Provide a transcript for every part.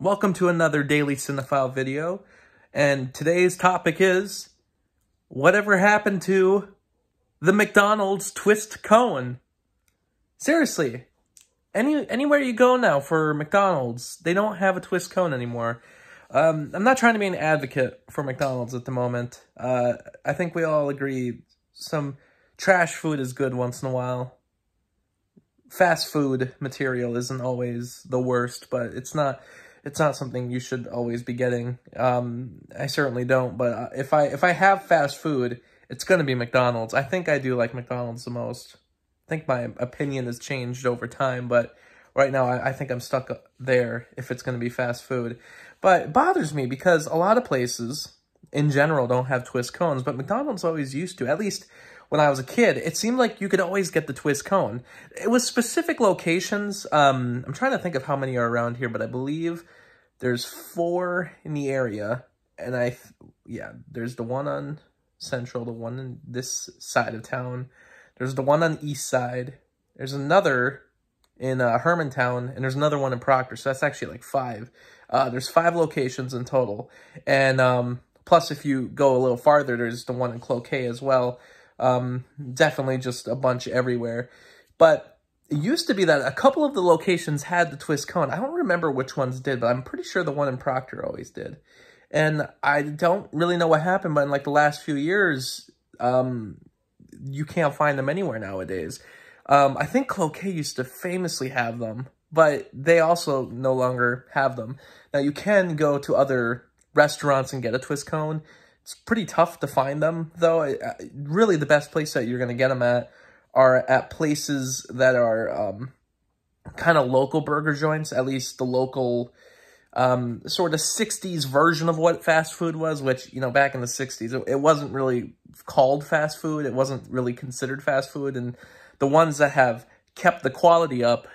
Welcome to another Daily Cinephile video, and today's topic is, whatever happened to the McDonald's twist cone? Seriously, anywhere you go now for McDonald's, they don't have a twist cone anymore. I'm not trying to be an advocate for McDonald's at the moment. I think we all agree some trash food is good once in a while. Fast food material isn't always the worst, but it's not something you should always be getting. I certainly don't, but if I have fast food, it's going to be McDonald's. I think I do like McDonald's the most. I think my opinion has changed over time, but right now I think I'm stuck there if it's going to be fast food. But it bothers me because a lot of places in general don't have twist cones, but McDonald's always used to. At least when I was a kid, it seemed like you could always get the twist cone. It was specific locations. I'm trying to think of how many are around here, but I believe there's 4 in the area. And there's the one on Central, the one in this side of town. There's the one on East Side. There's another in Hermantown, and there's another one in Proctor. So that's actually like 5. There's 5 locations in total. And plus, if you go a little farther, there's the one in Cloquet as well. Definitely just a bunch everywhere. But it used to be that a couple of the locations had the twist cone. I don't remember which ones did, but I'm pretty sure the one in Proctor always did. And I don't really know what happened, but in like the last few years, you can't find them anywhere nowadays. I think Cloquet used to famously have them, but they also no longer have them. Now, you can go to other restaurants and get a twist cone. It's pretty tough to find them, though. Really, the best place that you're going to get them at are at places that are kind of local burger joints, at least the local sort of 60s version of what fast food was, which, you know, back in the 60s, it wasn't really called fast food. It wasn't really considered fast food. And the ones that have kept the quality up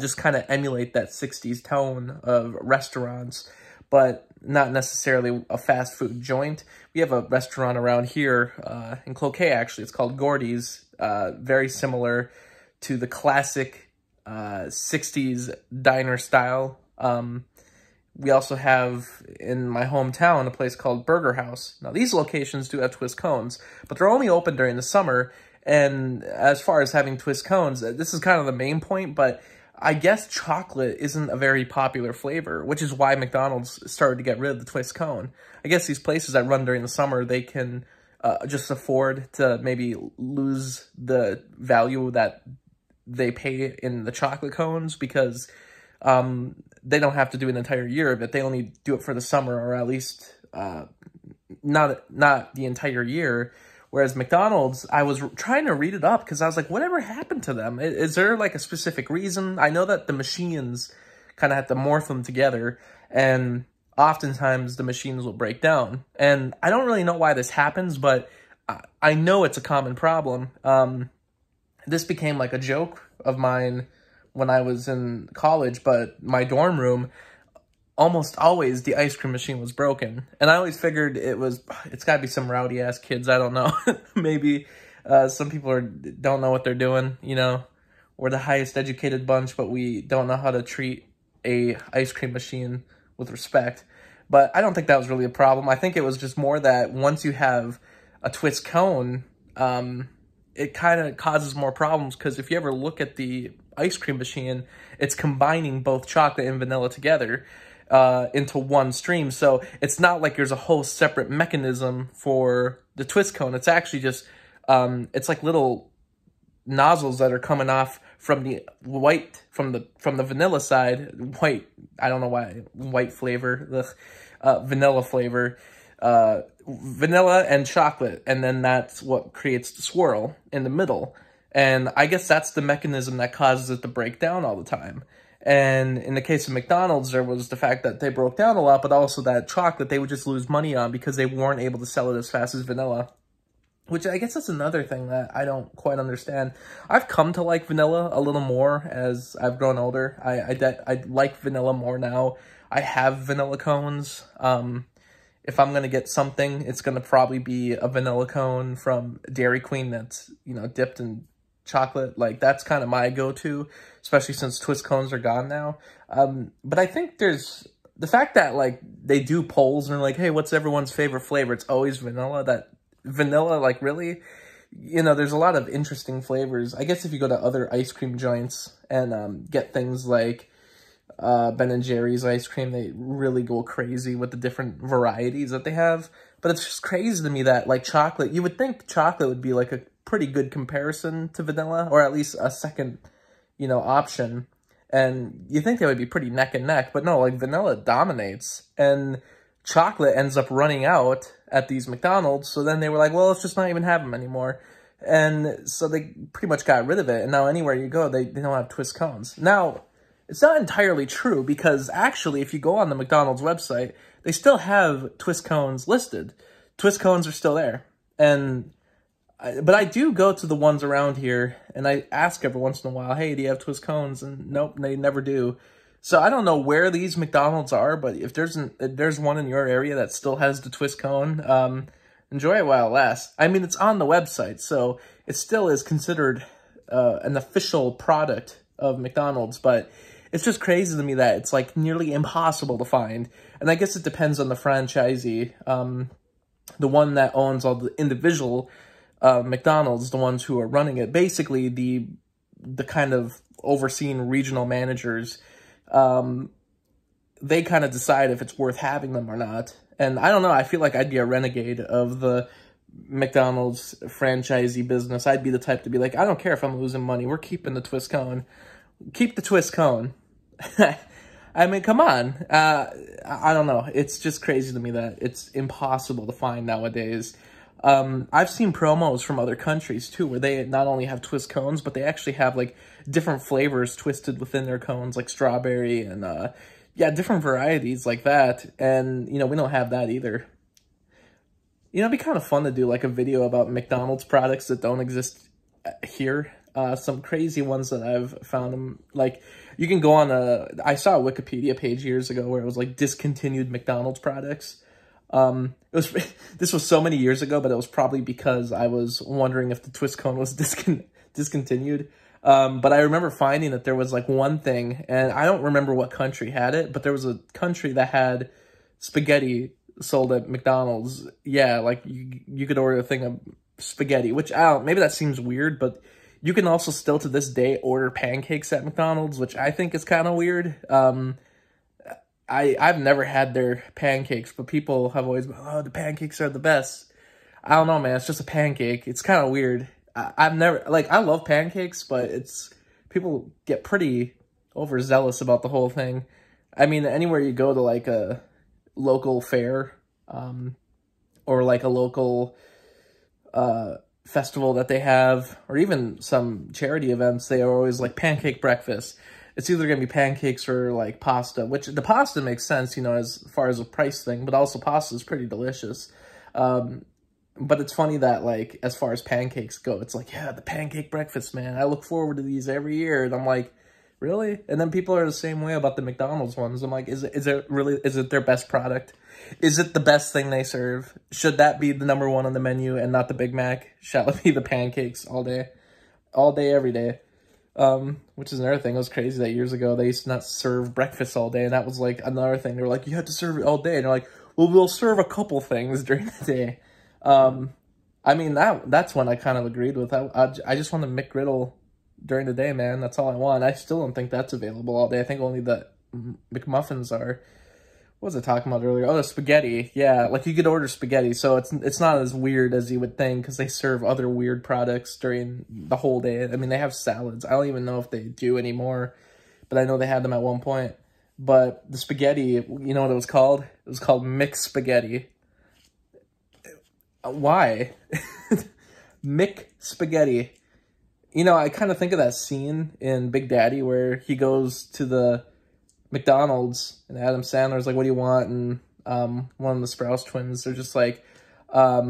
just kind of emulate that 60s tone of restaurants, but not necessarily a fast food joint. We have a restaurant around here in Cloquet, actually. It's called Gordy's, very similar to the classic 60s diner style. We also have, in my hometown, a place called Burger House. Now, these locations do have twist cones, but they're only open during the summer. And as far as having twist cones, this is kind of the main point, but I guess chocolate isn't a very popular flavor, which is why McDonald's started to get rid of the twist cone. I guess these places that run during the summer, they can just afford to maybe lose the value that they pay in the chocolate cones because they don't have to do an entire year of it. They only do it for the summer, or at least not the entire year. Whereas McDonald's, I was trying to read it up because I was like, whatever happened to them? Is there like a specific reason? I know that the machines kind of have to morph them together, and oftentimes the machines will break down. And I don't really know why this happens, but I know it's a common problem. This became like a joke of mine when I was in college, but my dorm room, almost always the ice cream machine was broken. And I always figured it's got to be some rowdy-ass kids. I don't know. Maybe some people don't know what they're doing, you know. We're the highest educated bunch, but we don't know how to treat a ice cream machine with respect. But I don't think that was really a problem. I think it was just more that once you have a twist cone, it kind of causes more problems, because if you ever look at the ice cream machine, it's combining both chocolate and vanilla together into one stream. So it's not like there's a whole separate mechanism for the twist cone. It's actually just, it's like little nozzles that are coming off from the from the vanilla side. White, I don't know why, white flavor, vanilla flavor, vanilla and chocolate. And then that's what creates the swirl in the middle. And I guess that's the mechanism that causes it to break down all the time. And in the case of McDonald's, there was the fact that they broke down a lot, but also that chocolate they would just lose money on because they weren't able to sell it as fast as vanilla. Which I guess that's another thing that I don't quite understand. I've come to like vanilla a little more as I've grown older. I like vanilla more now. I have vanilla cones. If I'm going to get something, it's going to probably be a vanilla cone from Dairy Queen that's, you know, dipped in chocolate. Like, that's kind of my go-to, especially since twist cones are gone now. But I think there's the fact that, like, they do polls and they're like, hey, what's everyone's favorite flavor? It's always vanilla. That vanilla, like, really? You know, there's a lot of interesting flavors. I guess if you go to other ice cream joints and get things like Ben & Jerry's ice cream, they really go crazy with the different varieties that they have. But it's just crazy to me that, like, chocolate, you would think chocolate would be, like, a pretty good comparison to vanilla, or at least a second, you know, option. And you think they would be pretty neck and neck, but no, like, vanilla dominates. And chocolate ends up running out at these McDonald's, so then they were like, well, let's just not even have them anymore. And so they pretty much got rid of it, and now anywhere you go, they don't have twist cones. Now, it's not entirely true, because actually, if you go on the McDonald's website, they still have twist cones listed. Twist cones are still there. But I do go to the ones around here, and I ask every once in a while, hey, do you have twist cones? And nope, they never do. So I don't know where these McDonald's are, but if there's one in your area that still has the twist cone, enjoy it while it lasts. I mean, it's on the website, so it still is considered an official product of McDonald's, but it's just crazy to me that it's, like, nearly impossible to find. And I guess it depends on the franchisee. The one that owns all the individual McDonald's, the ones who are running it, basically the kind of overseeing regional managers, they kind of decide if it's worth having them or not. And I don't know, I feel like I'd be a renegade of the McDonald's franchisee business. I'd be the type to be like, I don't care if I'm losing money, we're keeping the twist cone. Keep the twist cone. I mean, come on. I don't know. It's just crazy to me that it's impossible to find nowadays. I've seen promos from other countries, too, where they not only have twist cones, but they actually have, like, different flavors twisted within their cones, like strawberry and, yeah, different varieties like that. And, you know, we don't have that either. You know, it'd be kind of fun to do, like, a video about McDonald's products that don't exist here. Some crazy ones that I've found them, like, you can go on I saw a Wikipedia page years ago where it was, like, discontinued McDonald's products. This was so many years ago, but it was probably because I was wondering if the twist cone was discontinued. But I remember finding that there was, like, one thing, and I don't remember what country had it, but there was a country that had spaghetti sold at McDonald's. Yeah, like, you could order a thing of spaghetti, which, maybe that seems weird, but you can also still to this day order pancakes at McDonald's, which I think is kind of weird. I've never had their pancakes, but people have always been, oh, the pancakes are the best. I don't know, man. It's just a pancake. It's kind of weird. I've never, like, I love pancakes, but people get pretty overzealous about the whole thing. I mean, anywhere you go to, like, a local fair, or, like, a local, festival that they have, or even some charity events, they are always like pancake breakfast. It's either going to be pancakes or like pasta, which the pasta makes sense, you know, as far as a price thing, but also pasta is pretty delicious. But it's funny that, like, as far as pancakes go, it's like, yeah, the pancake breakfast, man. I look forward to these every year. And I'm like, really? And then people are the same way about the McDonald's ones. I'm like, is it their best product? Is it the best thing they serve? Should that be the #1 on the menu and not the Big Mac? Shall it be the pancakes all day, every day? Which is another thing. It was crazy that years ago they used to not serve breakfast all day, and that was like another thing. They were like, you have to serve it all day, and they're like, well, we'll serve a couple things during the day. I mean, that's when I kind of agreed with. I just want a McGriddle during the day, man. That's all I want. I still don't think that's available all day. I think only the McMuffins are. What was I talking about earlier? Oh, the spaghetti. Yeah, like, you could order spaghetti, so it's not as weird as you would think, because they serve other weird products during the whole day. I mean, they have salads. I don't even know if they do anymore, but I know they had them at one point. But the spaghetti, you know what it was called? It was called mixed spaghetti. Why? McSpaghetti. You know, I kind of think of that scene in Big Daddy where he goes to the McDonald's and Adam Sandler's like, what do you want? And one of the Sprouse twins, they're just like, I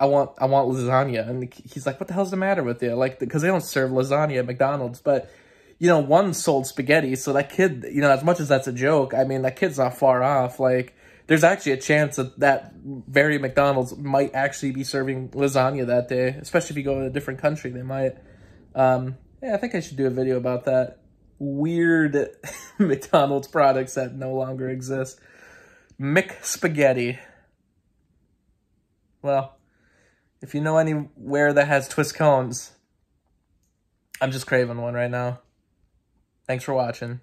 want lasagna. And he's like, what the hell's the matter with you? Like, because they don't serve lasagna at McDonald's. But, you know, one sold spaghetti, so that kid, you know, as much as that's a joke, I mean, that kid's not far off. Like, there's actually a chance that very McDonald's might actually be serving lasagna that day, especially if you go to a different country, they might. Yeah, I think I should do a video about that. weird McDonald's products that no longer exist. McSpaghetti. Well, if you know anywhere that has twist cones, I'm just craving one right now. Thanks for watching.